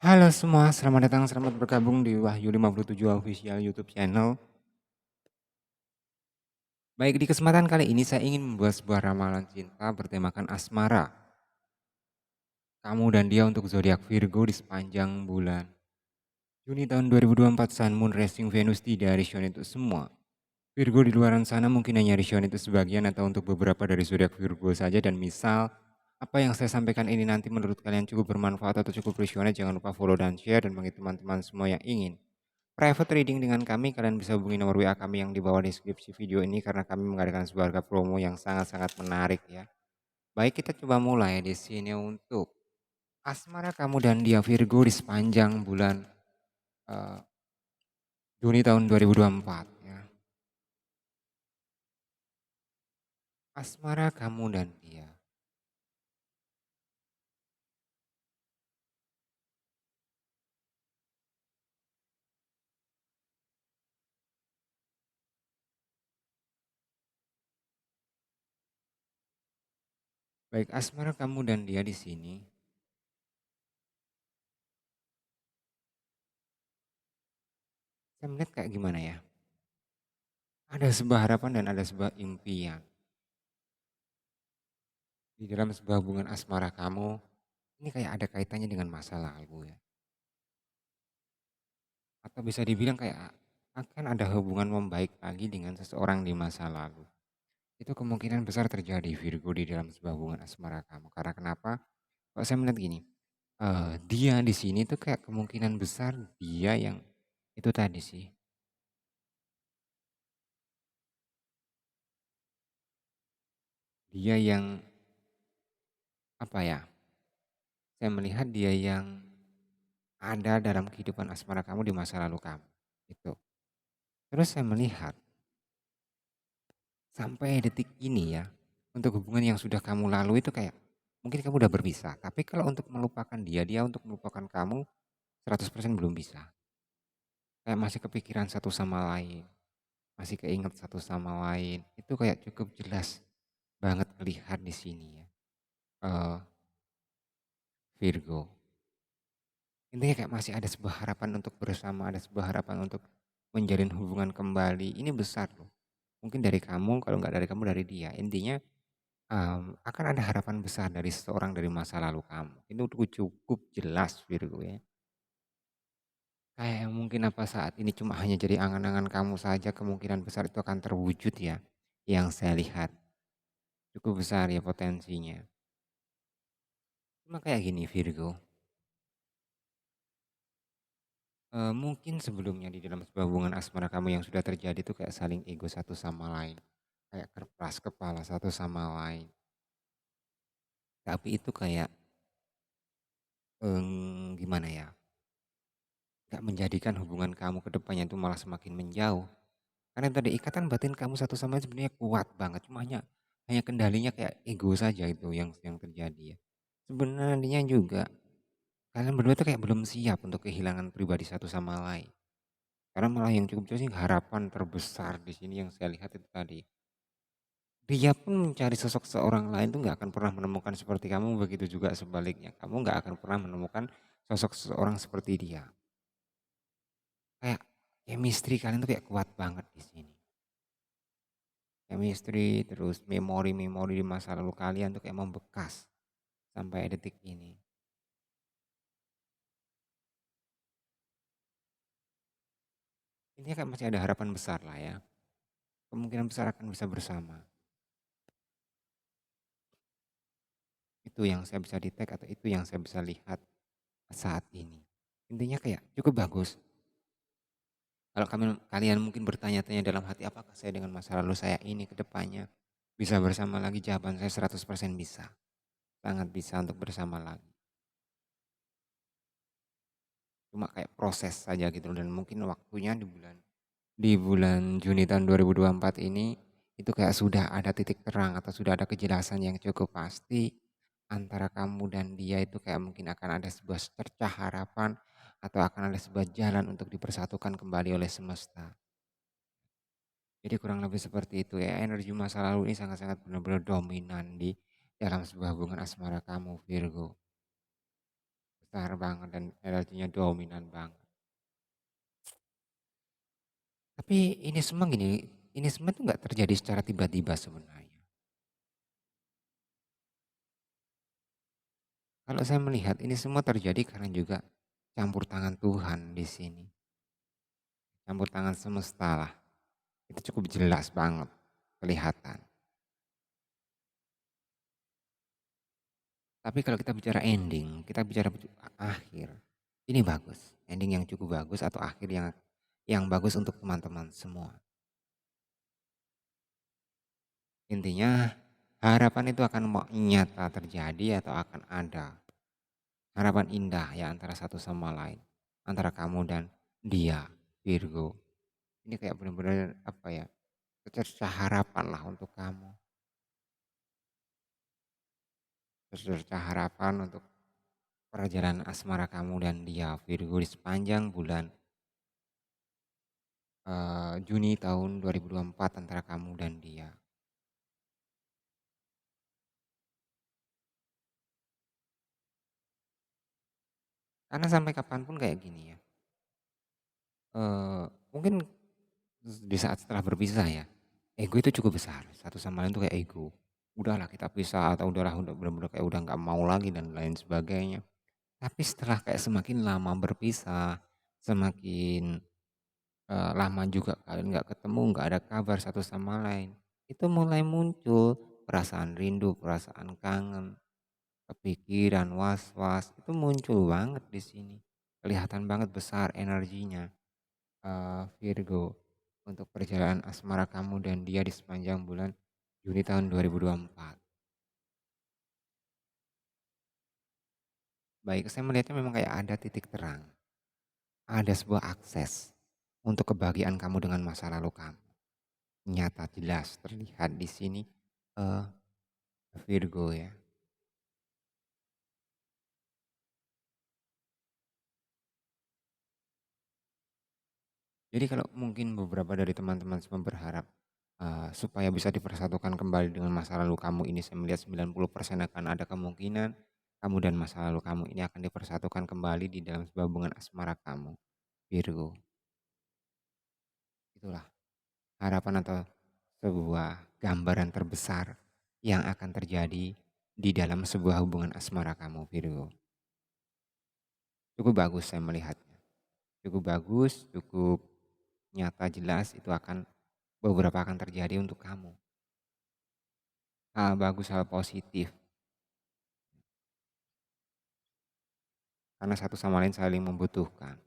Halo semua, selamat datang, selamat bergabung di Wahyu 57 Official YouTube Channel. Baik, di kesempatan kali ini saya ingin membuat sebuah ramalan cinta bertemakan asmara. Kamu dan dia untuk zodiak Virgo di sepanjang bulan Juni tahun 2024. Sun, Moon, Rising, Venus tidak resonate untuk semua. Virgo di luaran sana mungkin hanya resonate itu sebagian atau untuk beberapa dari zodiak Virgo saja. Dan misal apa yang saya sampaikan ini nanti menurut kalian cukup bermanfaat atau cukup resonate, jangan lupa follow dan share. Dan bagi teman-teman semua yang ingin private reading dengan kami, kalian bisa hubungi nomor WA kami yang di bawah deskripsi video ini karena kami mengadakan sebuah harga promo yang sangat-sangat menarik ya. Baik, kita coba mulai di sini untuk asmara kamu dan dia Virgo di sepanjang bulan eh, Juni tahun 2024 ya. Asmara kamu dan dia. Baik, asmara kamu dan dia di sini. Saya melihat kayak gimana ya? Ada sebuah harapan dan ada sebuah impian. Di dalam sebuah hubungan asmara kamu, ini kayak ada kaitannya dengan masa lalu ya. Atau bisa dibilang kayak akan ada hubungan membaik lagi dengan seseorang di masa lalu. Itu kemungkinan besar terjadi Virgo di dalam sebuah hubungan asmara kamu. Karena kenapa? Kalau saya melihat gini, dia di sini tuh kayak kemungkinan besar dia yang itu tadi sih. Dia yang apa ya? Saya melihat dia yang ada dalam kehidupan asmara kamu di masa lalu kamu. Itu. Terus saya melihat sampai detik ini ya, untuk hubungan yang sudah kamu lalui itu kayak mungkin kamu udah berpisah. Tapi kalau untuk melupakan dia, dia untuk melupakan kamu 100% belum bisa. Kayak masih kepikiran satu sama lain, masih keinget satu sama lain. Itu kayak cukup jelas banget terlihat di sini ya. Eh, Virgo. Intinya kayak masih ada sebuah harapan untuk bersama, ada sebuah harapan untuk menjalin hubungan kembali. Ini besar loh. Mungkin dari kamu, kalau nggak dari kamu dari dia. Intinya akan ada harapan besar dari seseorang dari masa lalu kamu. Itu cukup jelas Virgo ya. Kayak yang mungkin apa saat ini cuma hanya jadi angan-angan kamu saja, kemungkinan besar itu akan terwujud ya. Yang saya lihat cukup besar ya potensinya. Cuma kayak gini Virgo. Mungkin sebelumnya di dalam sebuah hubungan asmara kamu yang sudah terjadi tuh kayak saling ego satu sama lain. Kayak keras kepala satu sama lain. Tapi itu kayak gimana ya? Gak menjadikan hubungan kamu ke depannya itu malah semakin menjauh. Karena tadi ikatan batin kamu satu sama lain sebenarnya kuat banget. Cuma hanya kendalinya kayak ego saja itu yang terjadi ya. Sebenarnya juga kalian berdua tuh kayak belum siap untuk kehilangan pribadi satu sama lain. Karena malah yang cukup jelas sih harapan terbesar di sini yang saya lihat itu tadi. Dia pun mencari sosok seorang lain tuh nggak akan pernah menemukan seperti kamu, begitu juga sebaliknya. Kamu nggak akan pernah menemukan sosok seseorang seperti dia. Kayak chemistry kalian tuh kayak kuat banget di sini. Chemistry terus memori-memori di masa lalu kalian tuh kayak membekas sampai detik ini. Ini kan masih ada harapan besar lah ya. Kemungkinan besar akan bisa bersama. Itu yang saya bisa detect atau itu yang saya bisa lihat saat ini. Intinya kayak cukup bagus. Kalau kalian mungkin bertanya-tanya dalam hati, apakah saya dengan masa lalu saya ini ke depannya bisa bersama lagi? Jawaban saya 100% bisa. Sangat bisa untuk bersama lagi. Cuma kayak proses saja gitu dan mungkin waktunya di bulan Juni tahun 2024 ini itu kayak sudah ada titik terang atau sudah ada kejelasan yang cukup pasti antara kamu dan dia. Itu kayak mungkin akan ada sebuah secercah harapan atau akan ada sebuah jalan untuk dipersatukan kembali oleh semesta. Jadi kurang lebih seperti itu ya, energi masa lalu ini sangat-sangat benar-benar dominan di dalam sebuah hubungan asmara kamu Virgo. besar banget dan energinya dominan banget. Tapi ini semua gini, ini semua tuh nggak terjadi secara tiba-tiba sebenarnya. Kalau saya melihat ini semua terjadi karena juga campur tangan Tuhan di sini. Campur tangan semesta lah. Itu cukup jelas banget kelihatan. Tapi kalau kita bicara ending, kita bicara akhir. Ini bagus. Ending yang cukup bagus atau akhir yang bagus untuk teman-teman semua. Intinya harapan itu akan mau nyata terjadi atau akan ada. Harapan indah ya antara satu sama lain. Antara kamu dan dia, Virgo. Ini kayak benar-benar apa ya, secercah harapan lah untuk kamu. Secercah harapan untuk perjalanan asmara kamu dan dia, Virgo, di sepanjang bulan Juni tahun 2024 antara kamu dan dia. Karena sampai kapanpun kayak gini ya. Mungkin di saat setelah berpisah ya, ego itu cukup besar. Satu sama lain tuh kayak ego. Udahlah kita pisah atau udahlah udah bener-bener kayak udah nggak mau lagi dan lain sebagainya. Tapi setelah kayak semakin lama berpisah, semakin lama juga kalian nggak ketemu, nggak ada kabar satu sama lain. Itu mulai muncul perasaan rindu, perasaan kangen, kepikiran, was-was. Itu muncul banget di sini. Kelihatan banget besar energinya. Virgo, untuk perjalanan asmara kamu dan dia di sepanjang bulan Juni tahun 2024. Baik, saya melihatnya memang kayak ada titik terang. Ada sebuah akses untuk kebahagiaan kamu dengan masa lalu kamu. Nyata jelas terlihat di sini eh, Virgo ya. Jadi kalau mungkin beberapa dari teman-teman semua berharap supaya bisa dipersatukan kembali dengan masa lalu kamu ini, saya melihat 90% akan ada kemungkinan kamu dan masa lalu kamu ini akan dipersatukan kembali di dalam sebuah hubungan asmara kamu, Virgo. Itulah harapan atau sebuah gambaran terbesar yang akan terjadi di dalam sebuah hubungan asmara kamu, Virgo. Cukup bagus saya melihatnya. Cukup bagus, cukup nyata jelas itu akan beberapa akan terjadi untuk kamu. Hal bagus, hal positif. Karena satu sama lain saling membutuhkan.